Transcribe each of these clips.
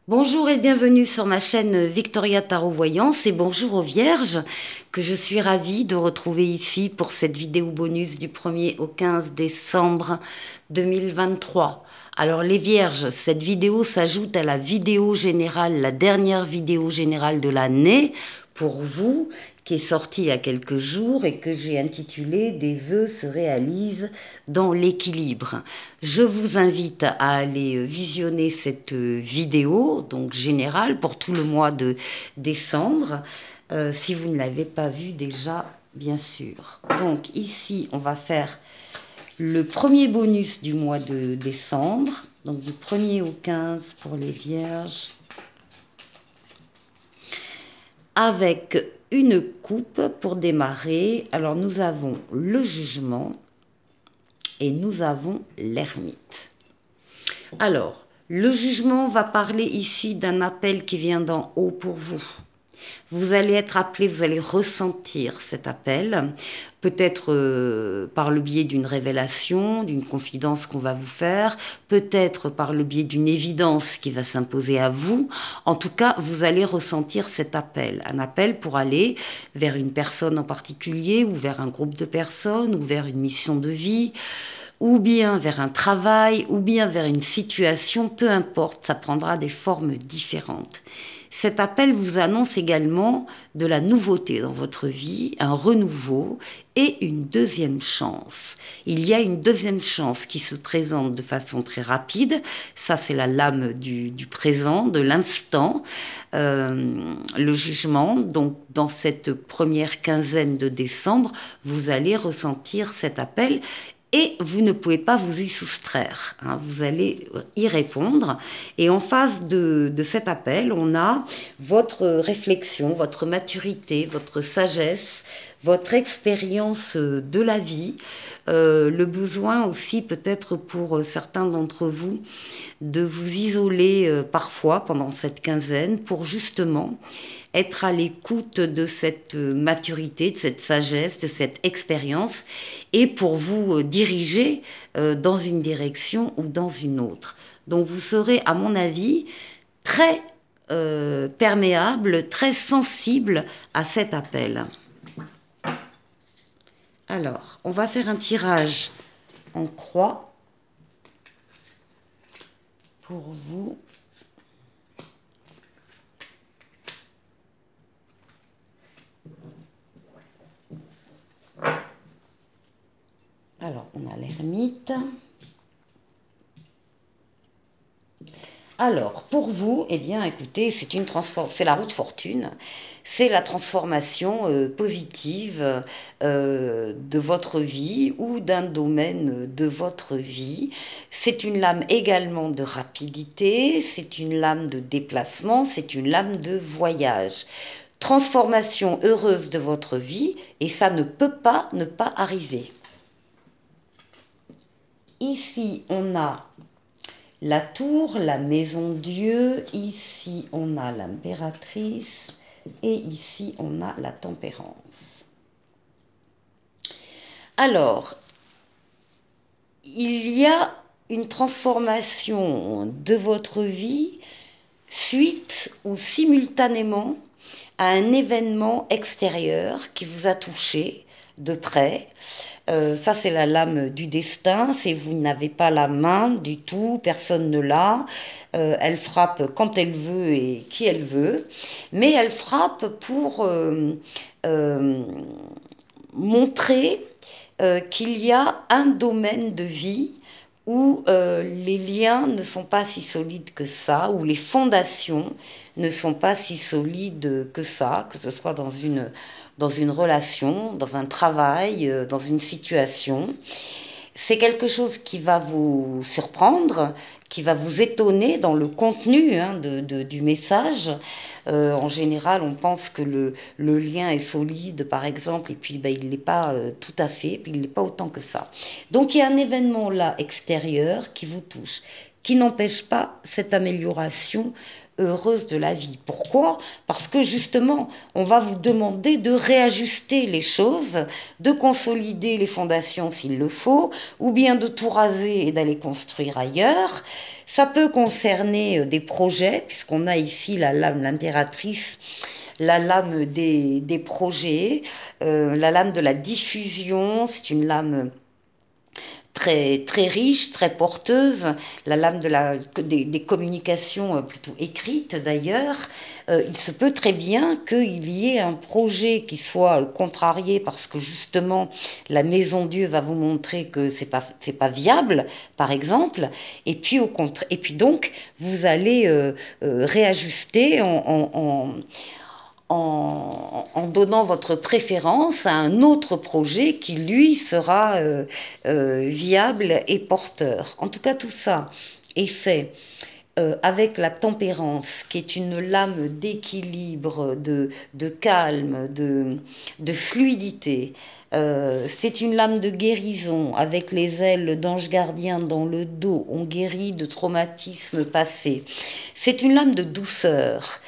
Bonjour et bienvenue sur ma chaîne Victoria Tarot Voyance et bonjour aux Vierges que je suis ravie de retrouver ici pour cette vidéo bonus du 1er au 15 décembre 2023. Alors les Vierges, cette vidéo s'ajoute à la vidéo générale, la dernière vidéo générale de l'année pour vous, qui est sortie il y a quelques jours et que j'ai intitulée « Des vœux se réalisent dans l'équilibre ». Je vous invite à aller visionner cette vidéo, donc générale, pour tout le mois de décembre, si vous ne l'avez pas vue déjà, bien sûr. Donc ici, on va faire le premier bonus du mois de décembre, donc du 1er au 15 pour les Vierges, avec une coupe pour démarrer. Alors nous avons le jugement et nous avons l'ermite. Alors, le jugement va parler ici d'un appel qui vient d'en haut pour vous. Vous allez être appelé, vous allez ressentir cet appel, peut-être par le biais d'une révélation, d'une confidence qu'on va vous faire, peut-être par le biais d'une évidence qui va s'imposer à vous. En tout cas, vous allez ressentir cet appel, un appel pour aller vers une personne en particulier, ou vers un groupe de personnes, ou vers une mission de vie, ou bien vers un travail, ou bien vers une situation, peu importe, ça prendra des formes différentes. Cet appel vous annonce également de la nouveauté dans votre vie, un renouveau et une deuxième chance. Il y a une deuxième chance qui se présente de façon très rapide. Ça, c'est la lame du présent, de l'instant, le jugement. Donc, dans cette première quinzaine de décembre, vous allez ressentir cet appel. Et vous ne pouvez pas vous y soustraire, hein, vous allez y répondre. Et en face de cet appel, on a votre réflexion, votre maturité, votre sagesse, votre expérience de la vie, le besoin aussi peut-être pour certains d'entre vous de vous isoler parfois pendant cette quinzaine pour justement être à l'écoute de cette maturité, de cette sagesse, de cette expérience et pour vous diriger dans une direction ou dans une autre. Donc vous serez, à mon avis, très perméable, très sensible à cet appel. Alors, on va faire un tirage en croix pour vous. Alors, on a l'ermite. Alors, pour vous, eh bien, écoutez, c'est la roue de fortune, c'est la transformation positive de votre vie ou d'un domaine de votre vie. C'est une lame également de rapidité, c'est une lame de déplacement, c'est une lame de voyage. Transformation heureuse de votre vie et ça ne peut pas ne pas arriver. Ici, on a la tour, la maison Dieu, ici on a l'impératrice et ici on a la tempérance. Alors, il y a une transformation de votre vie suite ou simultanément à un événement extérieur qui vous a touché de près. Ça, c'est la lame du destin, c'est vous n'avez pas la main du tout, personne ne l'a. Elle frappe quand elle veut et qui elle veut, mais elle frappe pour montrer qu'il y a un domaine de vie où les liens ne sont pas si solides que ça, où les fondations ne sont pas si solides que ça, que ce soit dans une relation, dans un travail, dans une situation. C'est quelque chose qui va vous surprendre, qui va vous étonner dans le contenu du message. En général, on pense que le lien est solide, par exemple, et puis il ne l'est pas tout à fait, puis il ne l'est pas autant que ça. Donc il y a un événement là extérieur qui vous touche, qui n'empêche pas cette amélioration heureuse de la vie. Pourquoi? Parce que justement, on va vous demander de réajuster les choses, de consolider les fondations s'il le faut, ou bien de tout raser et d'aller construire ailleurs. Ça peut concerner des projets, puisqu'on a ici la lame, l'impératrice, la lame des projets, la lame de la diffusion, c'est une lame très, très riche, très porteuse, la lame des communications plutôt écrites d'ailleurs. Il se peut très bien qu'il y ait un projet qui soit contrarié parce que justement la maison Dieu va vous montrer que c'est pas viable, par exemple, et puis et puis donc vous allez réajuster en donnant votre préférence à un autre projet qui, lui, sera viable et porteur. En tout cas, tout ça est fait avec la tempérance, qui est une lame d'équilibre, de calme, de fluidité. C'est une lame de guérison avec les ailes d'ange gardien dans le dos. On guérit de traumatismes passés. C'est une lame de douceur.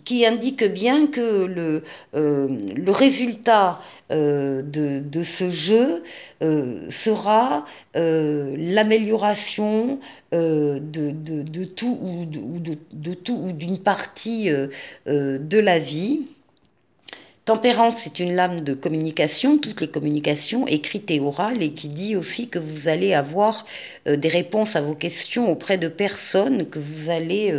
Qui indique bien que le résultat de ce jeu sera l'amélioration de tout de tout ou d'une partie de la vie. Tempérance, c'est une lame de communication, toutes les communications écrites et orales, et qui dit aussi que vous allez avoir des réponses à vos questions auprès de personnes que vous allez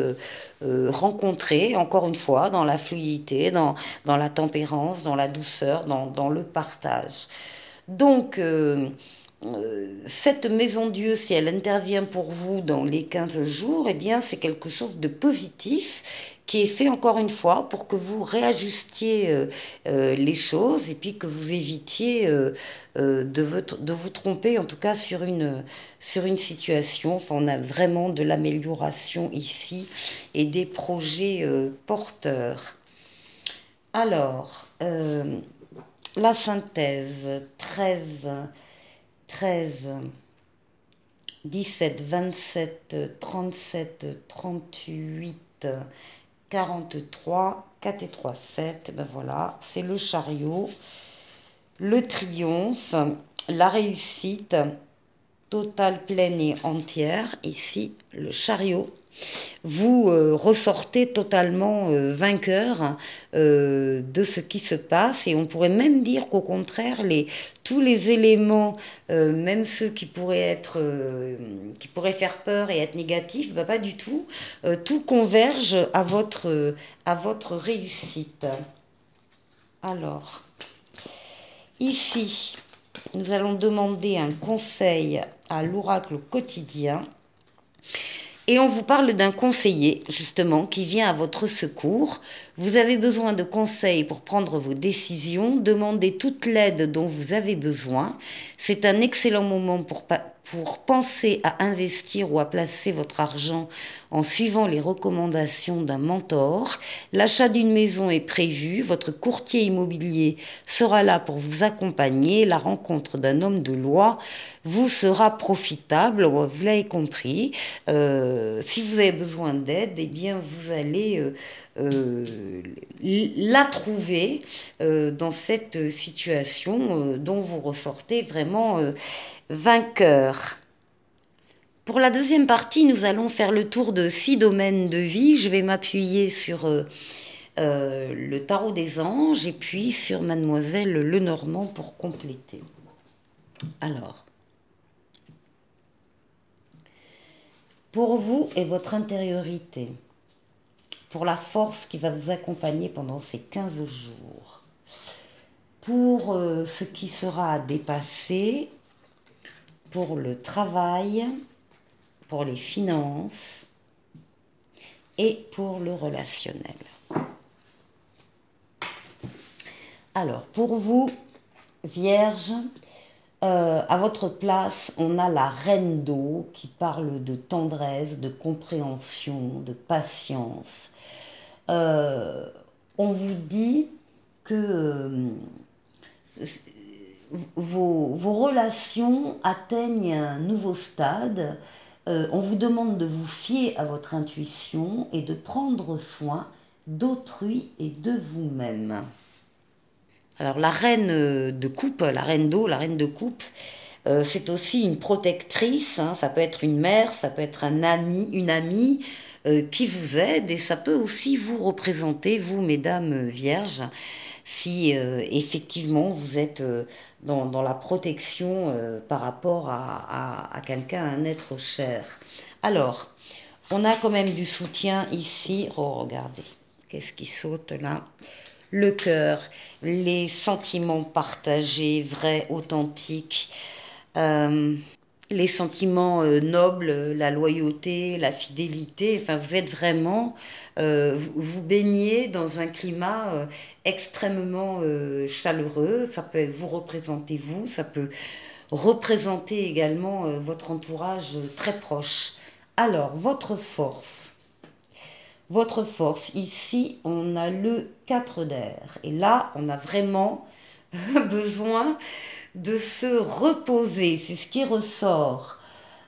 rencontrer, encore une fois, dans la fluidité, dans la tempérance, dans la douceur, dans le partage. Donc, cette maison Dieu, si elle intervient pour vous dans les 15 jours, eh bien, c'est quelque chose de positif qui est fait encore une fois pour que vous réajustiez les choses et puis que vous évitiez de vous tromper, en tout cas sur une situation. Enfin, on a vraiment de l'amélioration ici et des projets porteurs. Alors, la synthèse 13, 17, 27, 37, 38, 43, 4 et 3, 7, ben voilà, c'est le chariot, le triomphe, la réussite totale, pleine et entière, ici le chariot. Vous ressortez totalement vainqueur de ce qui se passe, et on pourrait même dire qu'au contraire, tous les éléments, même ceux qui pourraient faire peur et être négatifs, bah pas du tout, tout converge à votre réussite. Alors, ici, nous allons demander un conseil à l'oracle quotidien. Et on vous parle d'un conseiller, justement, qui vient à votre secours. Vous avez besoin de conseils pour prendre vos décisions. Demandez toute l'aide dont vous avez besoin. C'est un excellent moment pour penser à investir ou à placer votre argent en suivant les recommandations d'un mentor. L'achat d'une maison est prévu. Votre courtier immobilier sera là pour vous accompagner. La rencontre d'un homme de loi vous sera profitable, vous l'avez compris. Si vous avez besoin d'aide, eh bien vous allez la trouver dans cette situation dont vous ressortez vraiment vainqueur. Pour la deuxième partie, nous allons faire le tour de 6 domaines de vie. Je vais m'appuyer sur le tarot des anges et puis sur Mademoiselle Lenormand pour compléter. Alors, pour vous et votre intériorité, pour la force qui va vous accompagner pendant ces 15 jours, pour ce qui sera à dépasser, pour le travail, pour les finances et pour le relationnel. Alors, pour vous, Vierge, à votre place, on a la reine d'eau qui parle de tendresse, de compréhension, de patience. On vous dit que vos relations atteignent un nouveau stade On vous demande de vous fier à votre intuition et de prendre soin d'autrui et de vous-même. Alors la reine de coupe, la reine d'eau, la reine de coupe, c'est aussi une protectrice, hein, ça peut être une mère, ça peut être un ami, une amie qui vous aide, et ça peut aussi vous représenter, vous mesdames vierges, si effectivement vous êtes dans la protection par rapport à quelqu'un, à un être cher. Alors, on a quand même du soutien ici. Oh, regardez, qu'est-ce qui saute là? Le cœur, les sentiments partagés, vrais, authentiques, les sentiments nobles, la loyauté, la fidélité. Enfin, vous êtes vraiment, vous baignez dans un climat extrêmement chaleureux. Ça peut vous représenter vous, ça peut représenter également votre entourage très proche. Alors, votre force. Votre force, ici, on a le 4 d'air. Et là, on a vraiment besoin de se reposer. C'est ce qui ressort.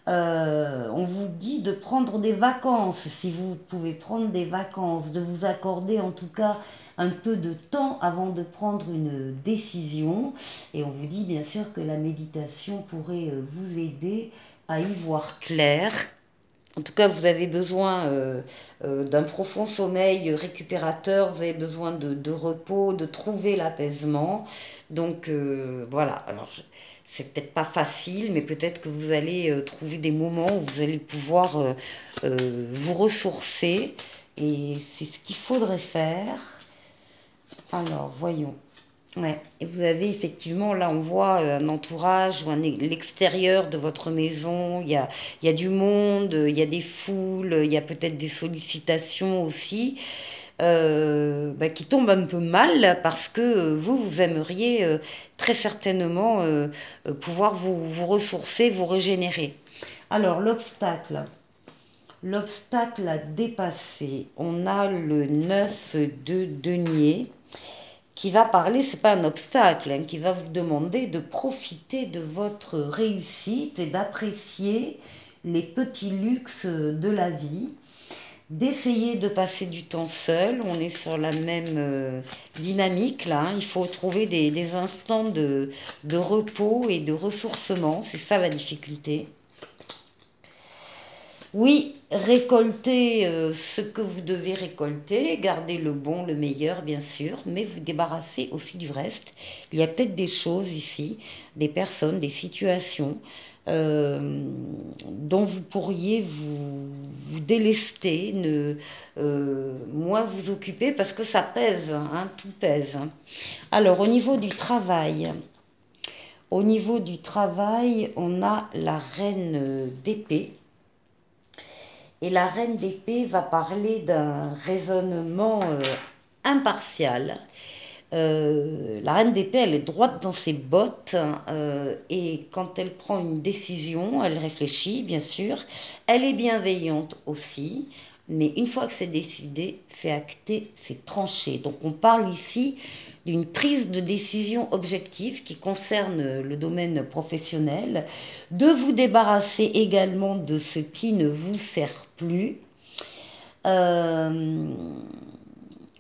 On vous dit de prendre des vacances, si vous pouvez prendre des vacances, de vous accorder en tout cas un peu de temps avant de prendre une décision. Et on vous dit bien sûr que la méditation pourrait vous aider à y voir clair. En tout cas, vous avez besoin d'un profond sommeil récupérateur, vous avez besoin de repos, de trouver l'apaisement. Donc voilà, alors c'est peut-être pas facile, mais peut-être que vous allez trouver des moments où vous allez pouvoir vous ressourcer. Et c'est ce qu'il faudrait faire. Alors, voyons. Ouais. Et vous avez effectivement, là on voit un entourage ou l'extérieur de votre maison, il y a du monde, il y a des foules, il y a peut-être des sollicitations aussi qui tombent un peu mal parce que vous aimeriez très certainement pouvoir vous ressourcer, vous régénérer. Alors l'obstacle à dépasser, on a le 9 de denier qui va parler, c'est pas un obstacle, hein, qui va vous demander de profiter de votre réussite et d'apprécier les petits luxes de la vie, d'essayer de passer du temps seul. On est sur la même dynamique là, hein. Il faut trouver des instants de repos et de ressourcement, c'est ça la difficulté. Oui, récoltez ce que vous devez récolter, gardez le bon, le meilleur bien sûr, mais vous débarrassez aussi du reste. Il y a peut-être des choses ici, des personnes, des situations dont vous pourriez vous délester, moins vous occuper parce que ça pèse, hein, tout pèse. Alors au niveau du travail, on a la reine d'épée. Et la reine d'épée va parler d'un raisonnement impartial. La reine d'épée, elle est droite dans ses bottes et quand elle prend une décision, elle réfléchit, bien sûr. Elle est bienveillante aussi, mais une fois que c'est décidé, c'est acté, c'est tranché. Donc on parle ici d'une prise de décision objective qui concerne le domaine professionnel, de vous débarrasser également de ce qui ne vous sert plus.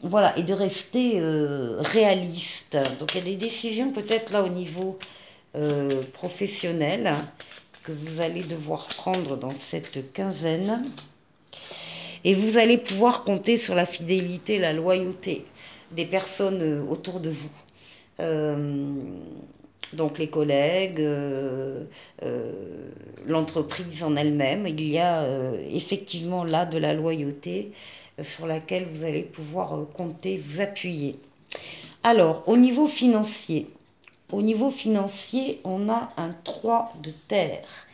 Voilà, et de rester réaliste. Donc il y a des décisions peut-être là au niveau professionnel que vous allez devoir prendre dans cette quinzaine. Et vous allez pouvoir compter sur la fidélité, la loyauté des personnes autour de vous. Donc les collègues, l'entreprise en elle-même. Il y a effectivement là de la loyauté sur laquelle vous allez pouvoir compter, vous appuyer. Alors, au niveau financier, on a un 3 de terre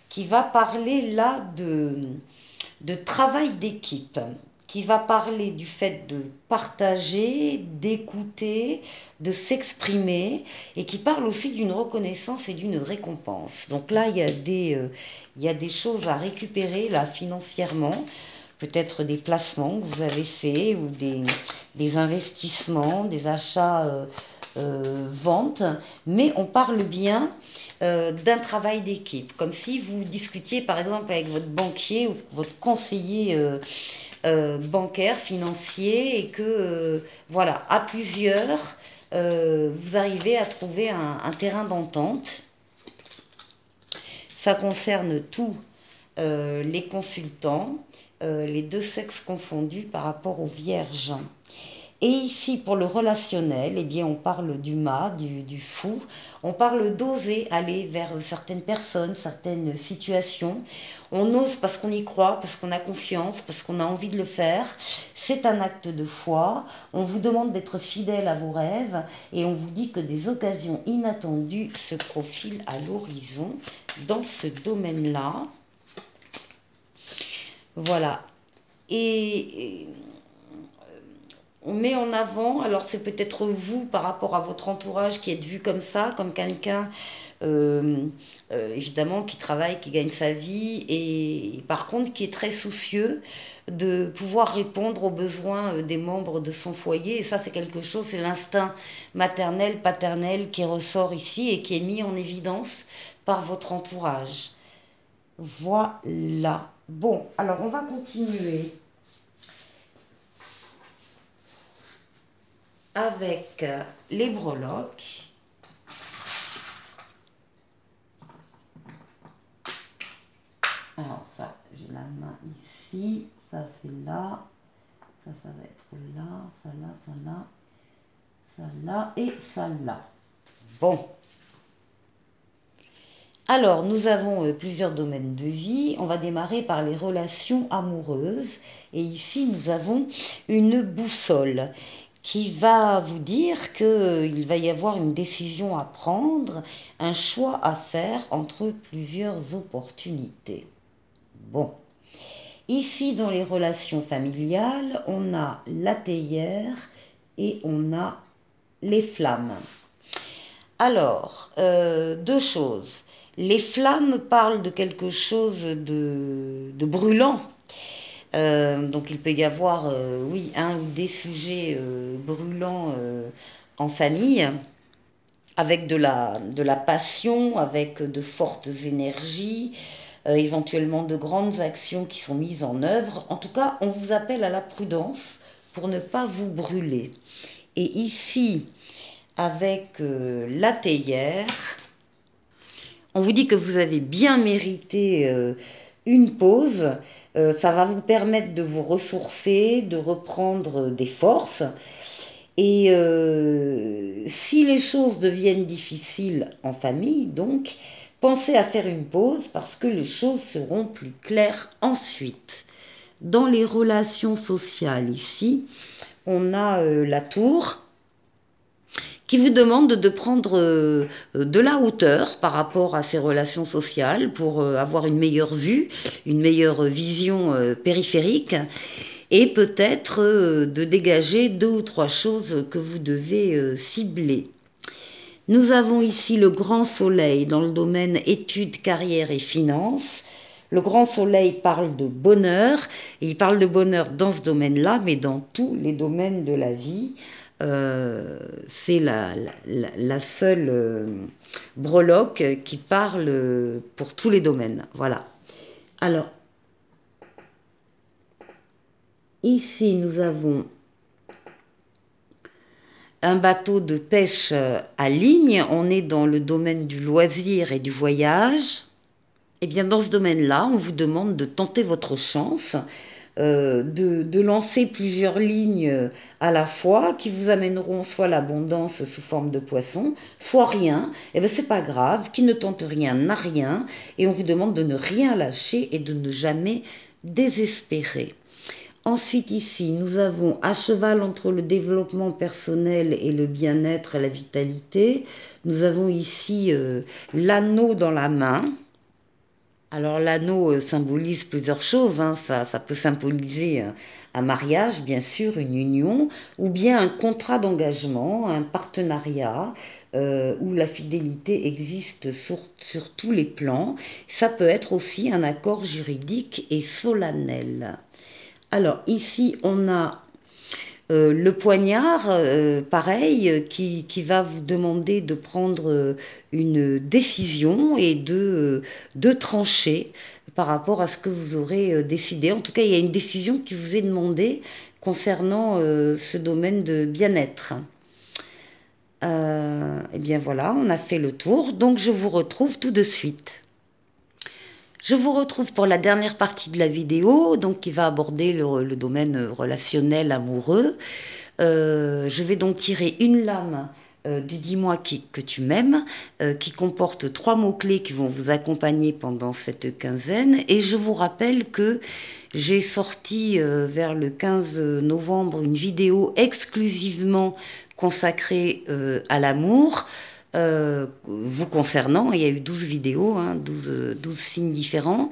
qui va parler là de travail d'équipe, qui va parler du fait de partager, d'écouter, de s'exprimer, et qui parle aussi d'une reconnaissance et d'une récompense. Donc là, il y a des choses à récupérer là financièrement, peut-être des placements que vous avez faits ou des investissements, des achats vente, mais on parle bien d'un travail d'équipe, comme si vous discutiez par exemple avec votre banquier ou votre conseiller bancaire, financier, et que voilà, à plusieurs, vous arrivez à trouver un terrain d'entente. Ça concerne tous les consultants, les deux sexes confondus par rapport aux vierges. Et ici, pour le relationnel, eh bien, on parle du mât, du fou. On parle d'oser aller vers certaines personnes, certaines situations. On ose parce qu'on y croit, parce qu'on a confiance, parce qu'on a envie de le faire. C'est un acte de foi. On vous demande d'être fidèle à vos rêves et on vous dit que des occasions inattendues se profilent à l'horizon dans ce domaine-là. Voilà. Et on met en avant, alors c'est peut-être vous par rapport à votre entourage qui êtes vu comme ça, comme quelqu'un évidemment qui travaille, qui gagne sa vie et par contre qui est très soucieux de pouvoir répondre aux besoins des membres de son foyer. Et ça c'est quelque chose, c'est l'instinct maternel, paternel qui ressort ici et qui est mis en évidence par votre entourage. Voilà. Bon, alors on va continuer avec les breloques. Alors ça, j'ai la main ici, ça c'est là, ça va être là, ça là, ça là, ça là et ça là. Bon. Alors, nous avons plusieurs domaines de vie. On va démarrer par les relations amoureuses. Et ici, nous avons une boussole qui va vous dire qu'il va y avoir une décision à prendre, un choix à faire entre plusieurs opportunités. Bon. Ici, dans les relations familiales, on a la théière et on a les flammes. Alors, deux choses. Les flammes parlent de quelque chose de brûlant. Donc il peut y avoir, oui, un ou des sujets brûlants en famille, avec de la passion, avec de fortes énergies, éventuellement de grandes actions qui sont mises en œuvre. En tout cas, on vous appelle à la prudence pour ne pas vous brûler. Et ici, avec la théière, on vous dit que vous avez bien mérité une pause. Ça va vous permettre de vous ressourcer, de reprendre des forces. Et si les choses deviennent difficiles en famille, donc, pensez à faire une pause parce que les choses seront plus claires ensuite. Dans les relations sociales ici, on a la tour qui vous demande de prendre de la hauteur par rapport à ces relations sociales pour avoir une meilleure vue, une meilleure vision périphérique et peut-être de dégager deux ou trois choses que vous devez cibler. Nous avons ici le grand soleil dans le domaine études, carrière et finances. Le grand soleil parle de bonheur, et il parle de bonheur dans ce domaine-là, mais dans tous les domaines de la vie. C'est la seule breloque qui parle pour tous les domaines. Voilà. Alors, ici, nous avons un bateau de pêche à ligne. On est dans le domaine du loisir et du voyage. Eh bien, dans ce domaine-là, on vous demande de tenter votre chance, de lancer plusieurs lignes à la fois qui vous amèneront soit l'abondance sous forme de poisson, soit rien. Eh bien, c'est pas grave. Qui ne tente rien n'a rien. Et on vous demande de ne rien lâcher et de ne jamais désespérer. Ensuite, ici, nous avons à cheval entre le développement personnel et le bien-être et la vitalité. Nous avons ici l'anneau dans la main. Alors l'anneau symbolise plusieurs choses, hein. Ça peut symboliser un mariage, bien sûr, une union, ou bien un contrat d'engagement, un partenariat, où la fidélité existe sur tous les plans. Ça peut être aussi un accord juridique et solennel. Alors ici, on a Le poignard, pareil, qui va vous demander de prendre une décision et de trancher par rapport à ce que vous aurez décidé. En tout cas, il y a une décision qui vous est demandée concernant ce domaine de bien-être. Et bien voilà, on a fait le tour, donc je vous retrouve tout de suite. Je vous retrouve pour la dernière partie de la vidéo, donc qui va aborder le domaine relationnel, amoureux. Je vais donc tirer une lame du Dis-moi que tu m'aimes, qui comporte 3 mots-clés qui vont vous accompagner pendant cette quinzaine. Et je vous rappelle que j'ai sorti vers le 15 novembre une vidéo exclusivement consacrée à l'amour. Vous concernant, il y a eu 12 vidéos, 12 signes différents.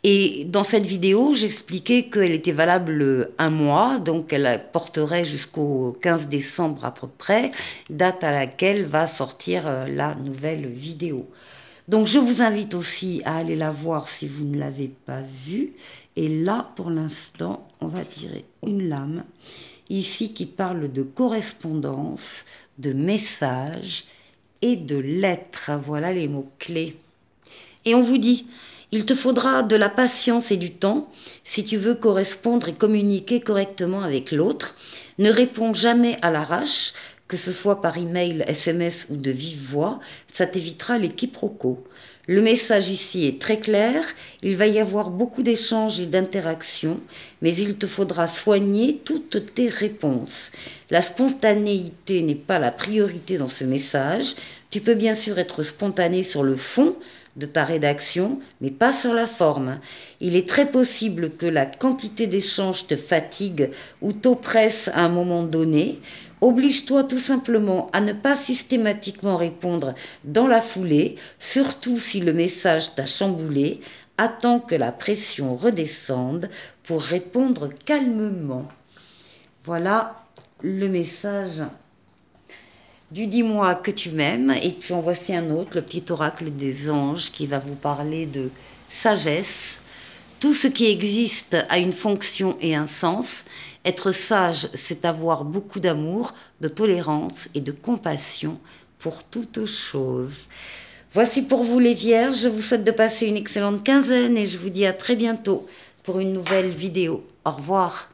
Et dans cette vidéo, j'expliquais qu'elle était valable un mois, donc elle porterait jusqu'au 15 décembre à peu près, date à laquelle va sortir la nouvelle vidéo. Donc je vous invite aussi à aller la voir si vous ne l'avez pas vue. Et là, pour l'instant, on va tirer une lame, ici qui parle de correspondance, de messages, et de lettres. Voilà les mots-clés. Et on vous dit, il te faudra de la patience et du temps si tu veux correspondre et communiquer correctement avec l'autre. Ne réponds jamais à l'arrache, que ce soit par email, SMS ou de vive voix, ça t'évitera les quiproquos. Le message ici est très clair, il va y avoir beaucoup d'échanges et d'interactions, mais il te faudra soigner toutes tes réponses. La spontanéité n'est pas la priorité dans ce message. Tu peux bien sûr être spontané sur le fond de ta rédaction, mais pas sur la forme. Il est très possible que la quantité d'échanges te fatigue ou t'oppresse à un moment donné. Oblige-toi tout simplement à ne pas systématiquement répondre dans la foulée, surtout si le message t'a chamboulé. Attends que la pression redescende pour répondre calmement. Voilà le message du Dis-moi que tu m'aimes. Et puis en voici un autre, le petit oracle des anges qui va vous parler de sagesse. Tout ce qui existe a une fonction et un sens. Être sage, c'est avoir beaucoup d'amour, de tolérance et de compassion pour toute chose. Voici pour vous les vierges, je vous souhaite de passer une excellente quinzaine et je vous dis à très bientôt pour une nouvelle vidéo. Au revoir.